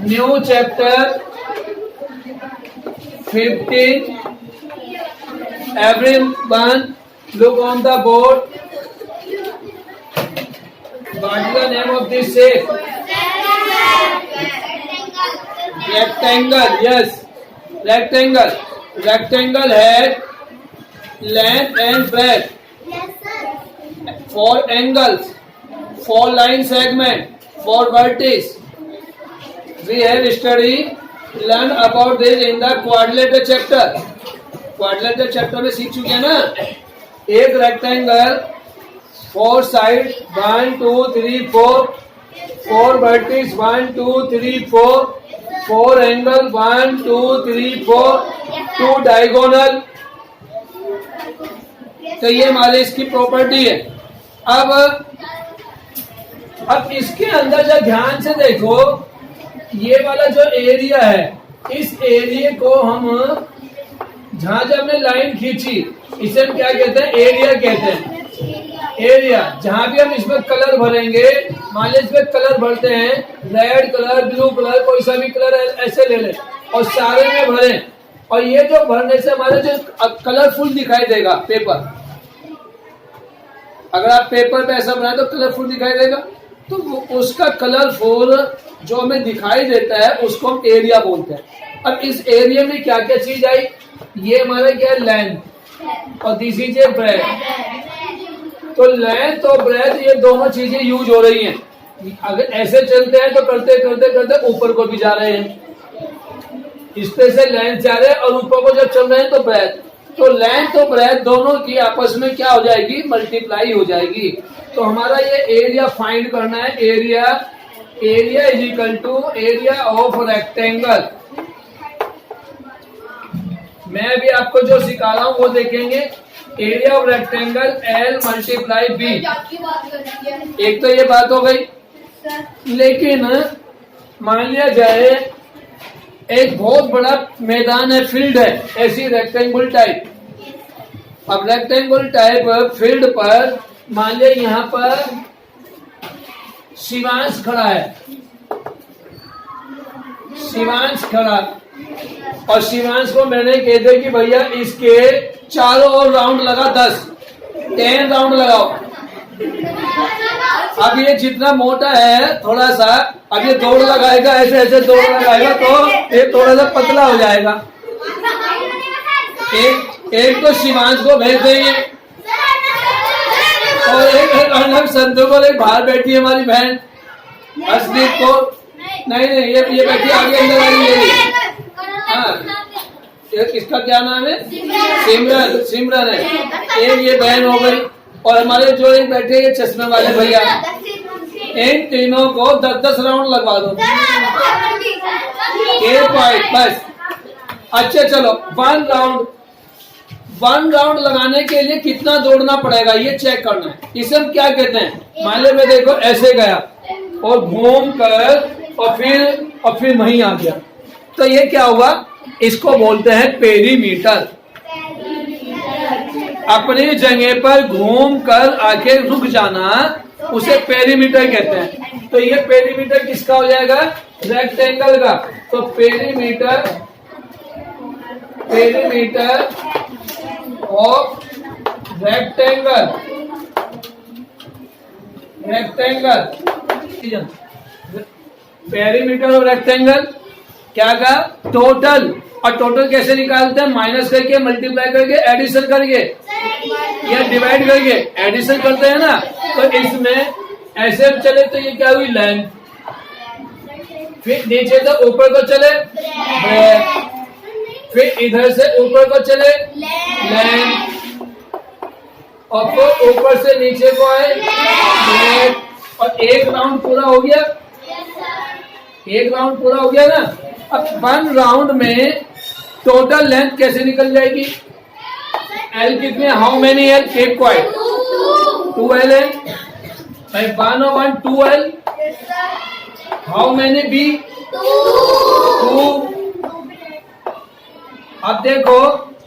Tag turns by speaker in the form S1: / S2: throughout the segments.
S1: New chapter 15. Everyone look on the board. What is the name of this shape? Rectangle. Yes, rectangle. Rectangle has length and breadth, 4 angles, 4 line segment, 4 vertices. We have learn about this in the quadrilateral chapter. Quadrilateral chapter में सीख चुके हैं ना. एक rectangle, 4 side, 1 2 3 4, 4 vertices, 1 2 3 4, 4 angle, 1 2 3 4, 2 diagonal. तो ये हमारे इसकी प्रॉपर्टी है. अब इसके अंदर जब ध्यान से देखो, ये वाला जो एरिया है, इस एरिया को हम जहां जब हमने लाइन खींची, इसे हम क्या कहते हैं? एरिया कहते हैं. एरिया. जहां भी हम इसमें कलर भरेंगे, मान लीजिए इसमें कलर भरते हैं, रेड कलर, ब्लू कलर, कोई सा भी कलर ऐसे ले लें और सारे में भरें, और ये जो भरने से हमारे जो कलरफुल दिखाई देगा पेपर. अगर आप पेपर पे ऐसा बनाए तो कलरफुल दिखाई देगा. तो उसका कलरफुल जो हमें दिखाई देता है उसको हम एरिया बोलते हैं. अब इस एरिया में क्या क्या चीज आई? ये हमारा क्या है? लेंथ, और दिस इज ए ब्रेथ. तो लेंथ और ब्रेथ ये दोनों चीजें यूज हो रही हैं. अगर ऐसे चलते हैं तो करते करते करते ऊपर को भी जा रहे हैं. इस तरह से लेंथ जा रहे हैं और ऊपर को जब चल रहे हैं तो ब्रेथ. तो लेंथ और ब्रेथ दोनों की आपस में क्या हो जाएगी? मल्टीप्लाई हो जाएगी. तो हमारा ये एरिया फाइंड करना है. Area is equal to area of rectangle. मैं अभी आपको जो सिखा रहा हूं वो देखेंगे. Area of rectangle L multiply B. एक तो ये बात हो गई. लेकिन मान लिया जाए एक बहुत बड़ा मैदान है, फील्ड है, ऐसी रेक्टेंगल टाइप. अब रेक्टेंगल टाइप फील्ड पर मान लिया यहाँ पर शिवांश खड़ा है. शिवांश खड़ा, और शिवांश को मैंने कह दिया कि भैया इसके चारों ओर राउंड लगा, 10 राउंड लगाओ. अब ये जितना मोटा है थोड़ा सा, अब ये दौड़ लगाएगा, ऐसे ऐसे दौड़ लगाएगा तो ये थोड़ा सा पतला हो जाएगा. एक तो शिवांश को भेज देंगे, और एक संतों को एक बाहर बैठी है हमारी बहन असदीप को. नहीं ये बैठी आगे अंदर वाली. हाँ, इसका क्या नाम है? सिमरन है. एक ये बहन हो गई, और हमारे जो एक बैठे ये चश्मे वाले भैया, इन तीनों को 10-10 राउंड लगवा दो. 1 पॉइंट बस. अच्छा चलो, 1 राउंड लगाने के लिए कितना दौड़ना पड़ेगा ये चेक करना है. इसे हम क्या कहते हैं? मान लो मैं देखो ऐसे गया और घूम कर और फिर वहीं आ गया, तो ये क्या हुआ? इसको बोलते हैं पेरीमीटर. अपनी जगह पर घूम कर आके रुक जाना, उसे पेरीमीटर कहते हैं. तो ये पेरीमीटर किसका हो जाएगा? रेक्टेंगल का. तो perimeter of rectangle perimeter of rectangle क्या का? टोटल. और टोटल कैसे निकालते हैं? माइनस करके, मल्टीप्लाई करके, एडिशन करके, या डिवाइड करके. एडिशन करते हैं ना, तो इसमें ऐसे चले तो ये क्या हुई? लेंथ. फिर नीचे से ऊपर को चले ब्रेथ, फिर इधर से ऊपर को चले लेंथ, और फिर ऊपर से नीचे को आए ब्रेथ. और एक राउंड पूरा हो गया. एक राउंड पूरा हो गया ना. अब 1 राउंड में टोटल लेंथ कैसे निकल जाएगी? L कितने? How many L? Keep quiet. 2L है. 1 और 1 2L. How many B? 2. अब देखो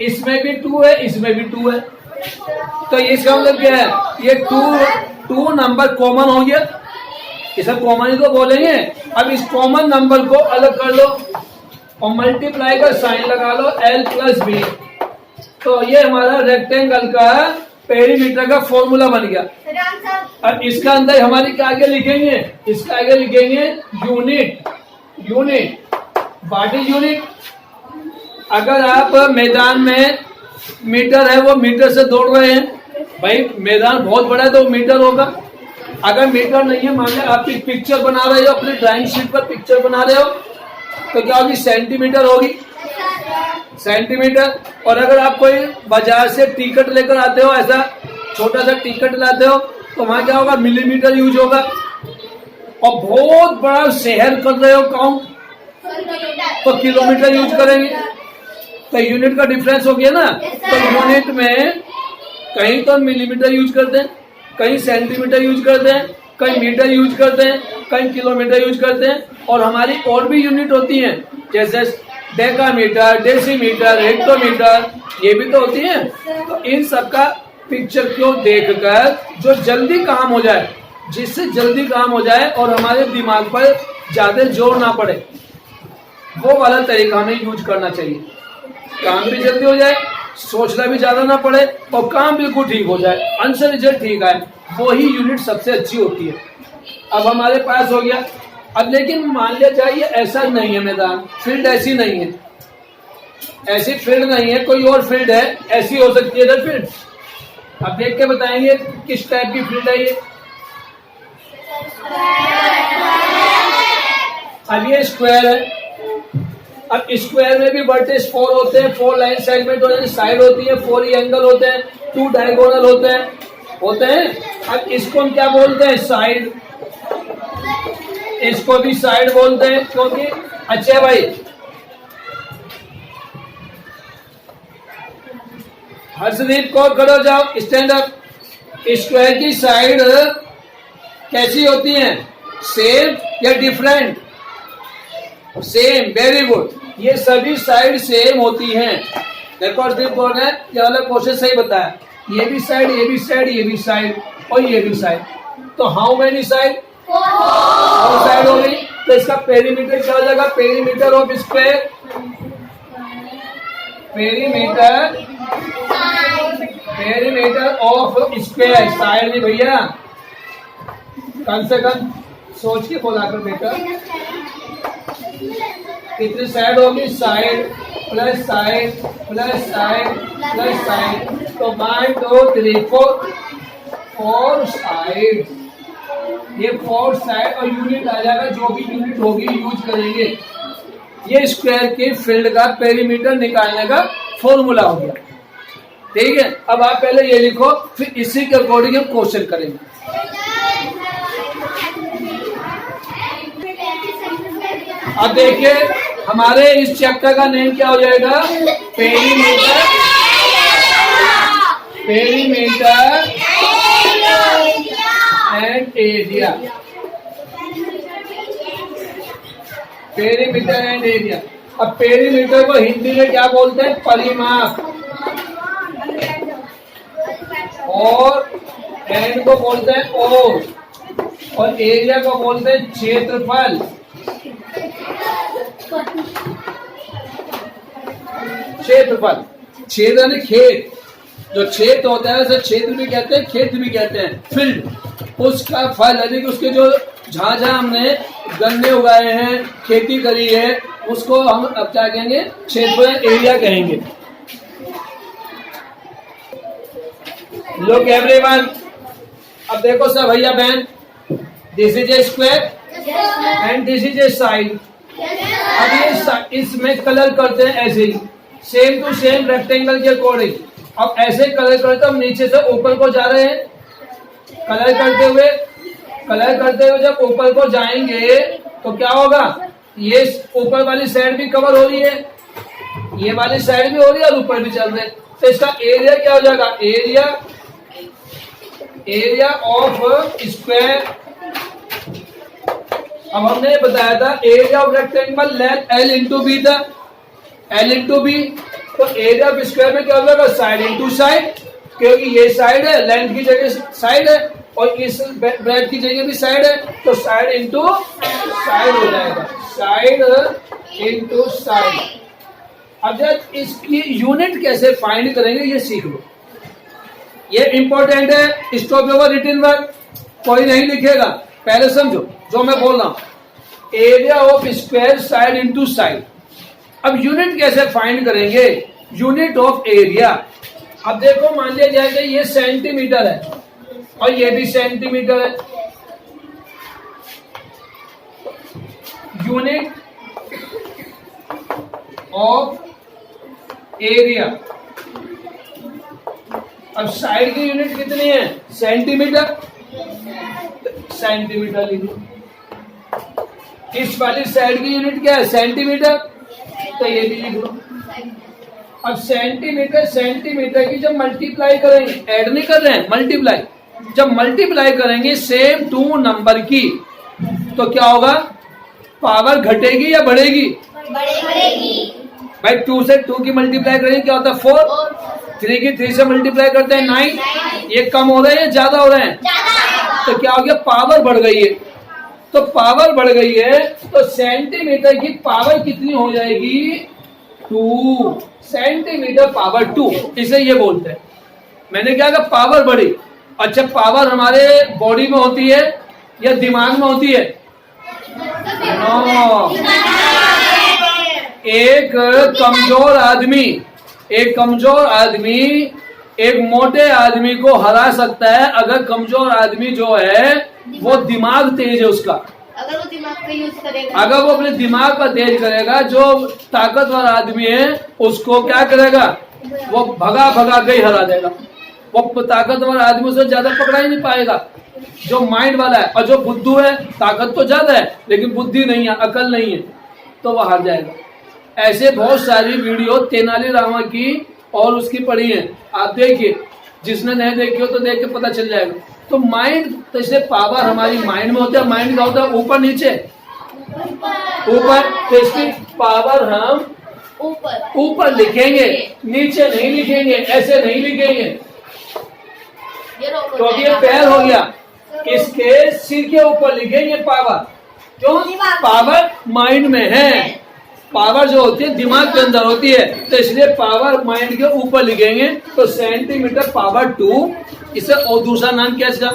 S1: इसमें भी 2 है, इसमें भी 2 है. तो इसका मतलब क्या है? ये 2 नंबर कॉमन हो गया. इसे कॉमन ही तो बोलेंगे। अब इस कॉमन नंबर को अलग कर लो और मल्टीप्लाई का साइन लगा लो l प्लस बी, तो ये हमारा रेक्टेंगल का पेरीमीटर का फॉर्मूला बन गया। अब इसका अंदर हमारी क्या आगे लिखेंगे, इसका आगे लिखेंगे unit. Unit what is unit? अगर आप मैदान में मीटर है वो मीटर से दौड़ रहे हैं, भाई मैदान बहुत बड़ा है तो मीटर होगा। अगर मीटर नहीं है, मान लो आप एक पिक्चर बना रहे हो, अपनी ड्राइंग शीट पर पिक्चर बना रहे हो, तो क्या होगी, सेंटीमीटर होगी, सेंटीमीटर। और अगर आप कोई बाजार से टिकट लेकर आते हो, ऐसा छोटा सा टिकट लाते हो, तो वहां क्या होगा, मिलीमीटर यूज होगा। और बहुत बड़ा शहर कर रहे हो काउंट, तो किलोमीटर यूज करेंगे। तो यूनिट का डिफरेंस हो गया ना। तो यूनिट में कहीं तो मिलीमीटर यूज करते हैं, कहीं सेंटीमीटर यूज करते हैं, कहीं मीटर यूज करते हैं, कहीं किलोमीटर यूज करते हैं। और हमारी और भी यूनिट होती हैं, जैसे डेकामीटर, डेसीमीटर, हेक्टोमीटर, ये भी तो होती हैं। तो इन सब का पिक्चर को देखकर जो जल्दी काम हो जाए, जिससे जल्दी काम हो जाए और हमारे दिमाग पर ज्यादा जोर ना पड़े, वो वाला तरीका हमें यूज करना चाहिए। काम भी जल्दी हो जाए, सोचना भी ज्यादा ना पड़े और काम बिल्कुल ठीक हो जाए, आंसर रिजल्ट ठीक आए, वो ही यूनिट सबसे अच्छी होती है। अब हमारे पास हो गया। अब लेकिन मान लिया जाए ये ऐसा नहीं है मैदान, फील्ड ऐसी नहीं है, ऐसी फील्ड नहीं है, कोई और फील्ड है, ऐसी हो सकती है फील्ड। अब देख के बताएंगे किस टाइप की फील्ड है ये। अब ये स्क्वायर है। अब स्क्वायर में भी वर्टेक्स 4 होते हैं, 4 लाइन सेगमेंट होते हैं, साइड होती है, 4 एंगल होते हैं, 2 डायगोनल होते हैं। अब इसको हम क्या बोलते हैं, साइड। इसको भी साइड बोलते हैं, क्योंकि अच्छा भाई हर्षदीप को खड़ो जाओ, स्टैंड अप। स्क्वायर की साइड कैसी होती हैं, सेम या डिफरेंट? Same, very good. ये सभी साइड सेम होती हैं। देखो अर्षदीप कौन है, ये वाला क्वेश्चन सही बताया। ये भी साइड, ये भी साइड, ये भी साइड और ये भी साइड। तो हाउ मेनी साइड? 4 साइड हो गई। तो इसका पेरीमीटर क्या हो जाएगा, perimeter of square, perimeter of square. Side नहीं भैया, कम से कम सोच के बोला कर बेटा। कितनी साइड होगी, side plus side plus side plus side, तो 1 2 3 4 साइड। ये 4 साइड और यूनिट आ जाएगा, जो भी यूनिट होगी यूज करेंगे। ये स्क्वायर के फील्ड का पेरीमीटर निकालने का फॉर्मूला हो गया, ठीक है। अब आप पहले ये लिखो, फिर इसी के अकॉर्डिंग हम क्वेश्चन करेंगे। अब देखिए हमारे इस चैप्टर का नेम क्या हो जाएगा, perimeter and area. Perimeter and area. अब पेरीमीटर को हिंदी में क्या बोलते हैं, परिमाप। और एंड को बोलते हैं और एरिया को बोलते हैं क्षेत्रफल। क्षेत्रफल, क्षेत्र यानी खेत। जो क्षेत्र होता है उसे क्षेत्र भी कहते हैं, खेत भी कहते हैं। फील्ड उसका फल, यानी कि उसके जो जहां जहां हमने गन्ने उगाए हैं, खेती करी है, उसको हम अब क्या कहेंगे, क्षेत्रफल, एरिया कहेंगे। लोग एवरीवन, अब देखो सब भैया बहन, this is a square and this is a side. अब ये इसमें कलर करते हैं ऐसे ही, सेम टू सेम रेक्टेंगल के अकॉर्डिंग। अब ऐसे कलर करते हम नीचे से ऊपर को जा रहे हैं, कलर करते हुए जब ऊपर को जाएंगे तो क्या होगा, ये ऊपर वाली साइड भी कवर हो रही है, ये वाली साइड भी हो रही है और ऊपर भी चल रहे हैं। तो इसका एरिया क्या हो जाएगा, एरिया ऑफ स्क्वायर। अब हमने बताया था area of rectangle length L into B था, L इंटू बी। तो एरिया ऑफ स्क्वायर में क्या हो जाएगा, साइड इंटू साइड, क्योंकि ये साइड है, लेंथ की जगह साइड है, और इस ब्रेथ की जगह भी साइड है, तो साइड इंटू साइड हो जाएगा, साइड इंटू साइड। अब जब इसकी यूनिट कैसे फाइंड करेंगे ये सीख लो, ये इंपॉर्टेंट है। स्टॉप योर रिटन वर्क, कोई नहीं लिखेगा, पहले समझो जो मैं बोल रहा हूं। Area of square side into side. अब यूनिट कैसे फाइंड करेंगे, यूनिट ऑफ एरिया। अब देखो मान लिया जाए कि ये सेंटीमीटर है और ये भी सेंटीमीटर है, यूनिट ऑफ एरिया। अब साइड की यूनिट कितनी है, सेंटीमीटर, सेंटीमीटर लिख लो। इस वाली साइड की यूनिट क्या है, सेंटीमीटर, तो ये भी लिख लो। अब सेंटीमीटर सेंटीमीटर की जब मल्टीप्लाई करेंगे, ऐड नहीं कर रहे हैं, मल्टीप्लाई, जब मल्टीप्लाई करेंगे सेम टू नंबर की, तो क्या होगा, पावर घटेगी या बढ़ेगी,
S2: बढ़ेगी।
S1: भाई 2 से 2 की मल्टीप्लाई करेंगे क्या होता है 4, 3 की 3 से मल्टीप्लाई करते हैं 9, ये कम हो रहा है या ज्यादा हो रहे हैं, तो क्या हो गया, पावर बढ़ गई है। तो पावर बढ़ गई है तो सेंटीमीटर की पावर कितनी हो जाएगी, 2 सेंटीमीटर पावर 2, इसे ये बोलते हैं। मैंने क्या कहा, पावर बढ़ी। अच्छा, पावर हमारे बॉडी में होती है या दिमाग में होती है, नो। एक कमजोर आदमी एक मोटे आदमी को हरा सकता है अगर कमजोर आदमी जो है वो दिमाग तेज है उसका,
S2: अगर वो दिमाग का यूज करेगा,
S1: अगर वो अपने दिमाग का तेज करेगा, जो ताकतवर आदमी है उसको क्या करेगा, वो भगा भगा के ही हरा देगा। वो ताकतवर आदमी से ज्यादा पकड़ा ही नहीं पाएगा जो माइंड वाला है, और जो बुद्धू है ताकत तो ज्यादा है लेकिन बुद्धि नहीं है, अकल नहीं है, तो वो हार जाएगा। ऐसे बहुत सारी वीडियो तेनालीरामा की और उसकी पढ़ी है, आप देखिए, जिसने नहीं देखी हो तो देख के पता चल जाएगा। तो माइंड, तो इससे पावर हमारी माइंड में होता है। माइंड का होता है ऊपर नीचे, ऊपर, तो इसकी पावर हम ऊपर लिखेंगे, नीचे नहीं लिखेंगे, ऐसे नहीं लिखेंगे, क्योंकि ये पैर हो गया, इसके सिर के ऊपर लिखेंगे पावर। क्यों, पावर माइंड में है, पावर जो होती है दिमाग के अंदर होती है, तो इसलिए पावर माइंड के ऊपर लिखेंगे। तो सेंटीमीटर पावर 2, इसे और दूसरा नाम क्या इसका,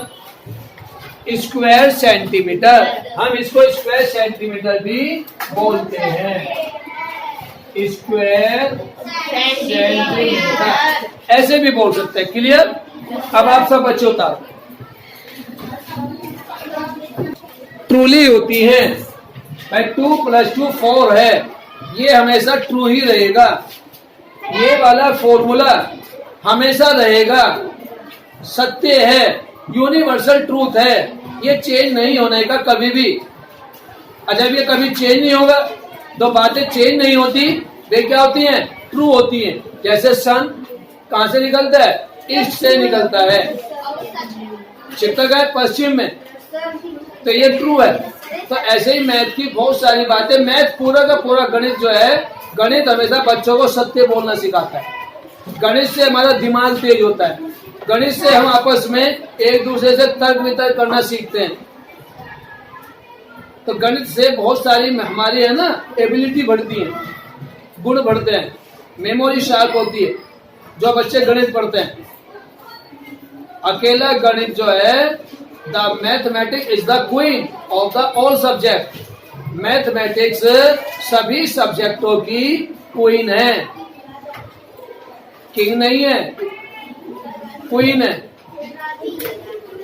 S1: स्क्वायर सेंटीमीटर। हम इसको स्क्वायर सेंटीमीटर भी बोलते हैं, स्क्वायर सेंटीमीटर, ऐसे भी बोल सकते हैं। क्लियर। अब आप सब बच्चे उतारो, ट्रूली होती है भाई, 2 + 2 4 है, ये हमेशा ट्रू ही रहेगा, ये वाला फॉर्मूला हमेशा रहेगा, सत्य है, यूनिवर्सल ट्रूथ है, ये चेंज नहीं होने का कभी भी। जब ये कभी चेंज नहीं होगा, तो बातें चेंज नहीं होती, वे क्या होती हैं, ट्रू होती हैं। जैसे सन कहां से निकलता है, ईस्ट से निकलता है, छिपक है पश्चिम में, तो ये ट्रू है। तो ऐसे ही मैथ की बहुत सारी बातें, मैथ पूरा का पूरा गणित जो है, गणित हमेशा बच्चों को सत्य बोलना सिखाता है। गणित से हमारा दिमाग तेज होता है, गणित से हम आपस में एक दूसरे से तर्क वितर्क करना सीखते हैं। तो गणित से बहुत सारी हमारी है ना एबिलिटी बढ़ती है, गुण बढ़ते हैं, मेमोरी शार्प होती है जो बच्चे गणित पढ़ते हैं। अकेला गणित जो है, the mathematics is the queen of the all subject. Mathematics सभी सब्जेक्टों की क्वीन है, किंग नहीं है, क्वीन है।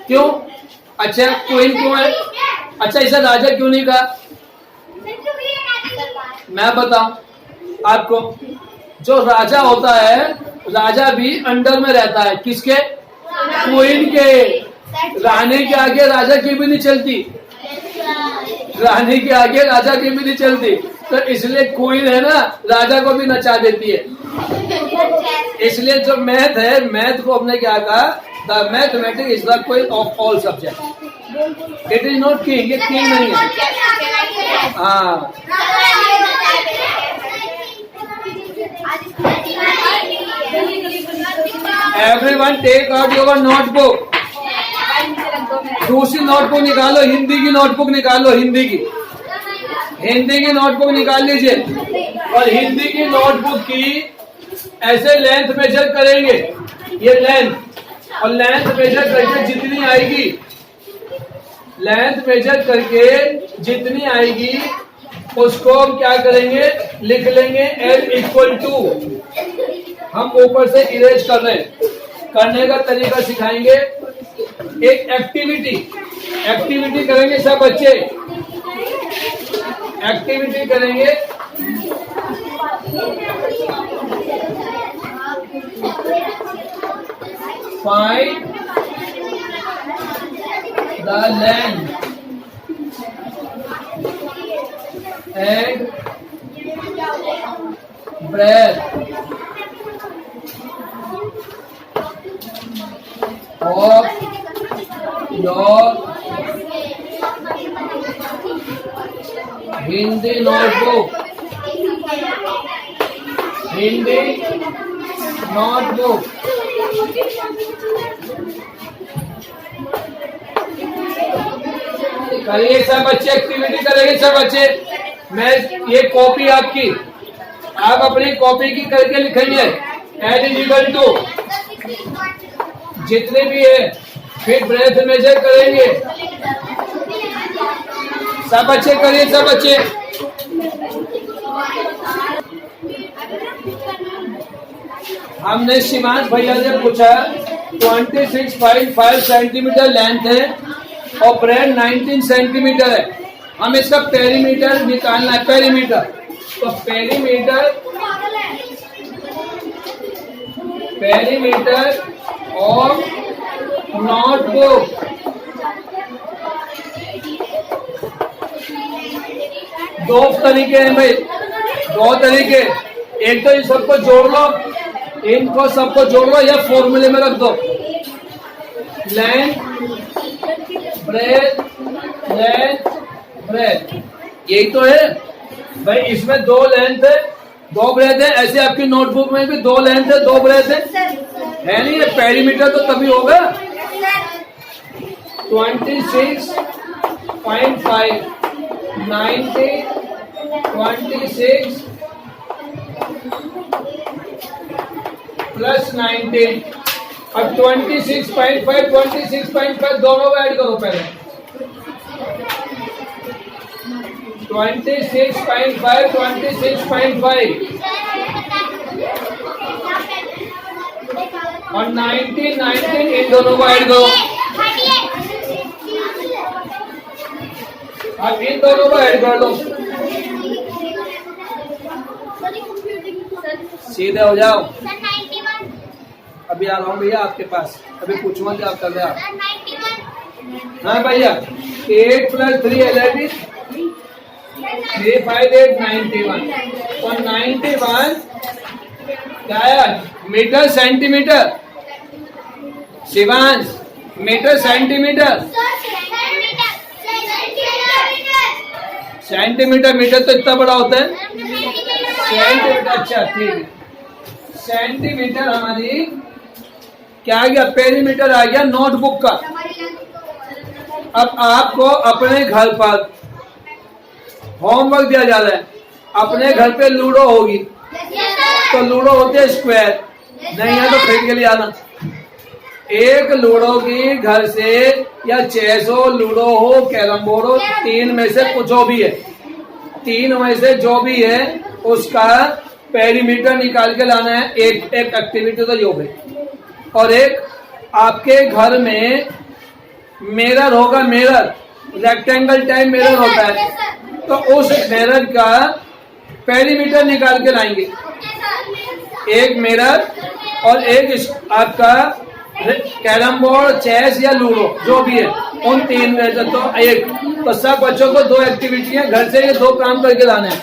S1: क्यों, अच्छा क्वीन क्यों है, अच्छा इसे राजा क्यों नहीं कहा, मैं बताऊं आपको। जो राजा होता है, राजा भी अंडर में रहता है किसके, क्वीन के। रानी के आगे राजा की भी नहीं चलती, रानी के आगे राजा की भी नहीं चलती, तो इसलिए क्वीन है ना, राजा को भी नचा देती है। इसलिए जो मैथ है, मैथ को हमने क्या कहा, the mathematics is the queen of all subject, it is not king, ये किंग नहीं है। हाँ, everyone take out your notebook, दूसरी नोटबुक निकालो, हिंदी की नोटबुक निकालो, हिंदी की नोटबुक निकाल लीजिए। और हिंदी की नोटबुक की ऐसे लेंथ मेजर करेंगे, ये लेंथ, और लेंथ मेजर करके जितनी आएगी, लेंथ मेजर करके जितनी आएगी उसको हम क्या करेंगे, लिख लेंगे L इक्वल टू, हम ऊपर से इरेज कर रहे हैं, करने का तरीका सिखाएंगे। एक एक्टिविटी करेंगे सब बच्चे, एक्टिविटी करेंगे। Find the length and breadth of your Hindi notebook, Hindi notebook। करिए सब बच्चे, एक्टिविटी करेंगे सब बच्चे। मैं ये कॉपी आपकी, आप अपनी कॉपी की करके लिखेंगे L इज इक्वल टू जितने भी है, फिर ब्रेथ मेजर करेंगे। सब बच्चे करिए, सब बच्चे। हमने शिवांश भैया से पूछा 26.5 सेंटीमीटर लेंथ है और ब्रेड 19 सेंटीमीटर है। हम इसका पेरीमीटर निकालना है, पेरीमीटर। तो पेरीमीटर ऑफ नोटबुक, दो तरीके हैं भाई, दो तरीके। एक तो इन सबको जोड़ लो, इनको सबको जोड़ लो या फॉर्मूले में रख दो, लेंथ ब्रेथ, लेंथ ब्रेथ, यही तो है भाई। इसमें दो लेंथ है, दो ब्रेथ है, ऐसे आपकी नोटबुक में भी दो लेंथ है, दो ब्रेथ है नहीं? ये पेरीमीटर तो तभी होगा 26.5 90 26 प्लस 19 अब 26.5 26.5 दोनों को ऐड करो पहले। 26.5 26.5 और 19 इन दोनों को ऐड करो। अब इन दोनों को ऐड कर लो, सीधे हो जाओ। अभी आ रहा हूँ भैया आपके पास, अभी पूछूंगा क्या आप कर रहे आप। हाँ भैया, 8 + 3 11 3 5 8 91 और 91 क्या है? Metre centimetre. Shivansh, metre centimetre, centimetre metre तो इतना बड़ा होता है सेंटीमीटर। अच्छा ठीक है, सेंटीमीटर हमारी क्या आ गया? पेरीमीटर आ गया नोटबुक का। अब आपको अपने घर पर होमवर्क दिया जा रहा है, अपने घर पे लूडो होगी, तो लूडो होते है स्क्वायर, नहीं है तो खरीद के लिए आना। एक लूडो की घर से या चेस हो, लूडो हो, कैरम बोर्ड हो, तीन में से कुछ जो भी है, तीन में से जो भी है उसका पेरीमीटर निकाल के लाना है। एक एक्टिविटी तो यो है। और एक आपके घर में मिरर होगा, मिरर रेक्टेंगल टाइप मिरर होता है, तो उस मिरर का पेरीमीटर निकाल के लाएंगे। एक मिरर और एक आपका कैरम बोर्ड, चेस या लूडो जो भी है, उन तीन में से तो एक। तो सब बच्चों को दो एक्टिविटी है, घर से ये दो काम करके लाने हैं।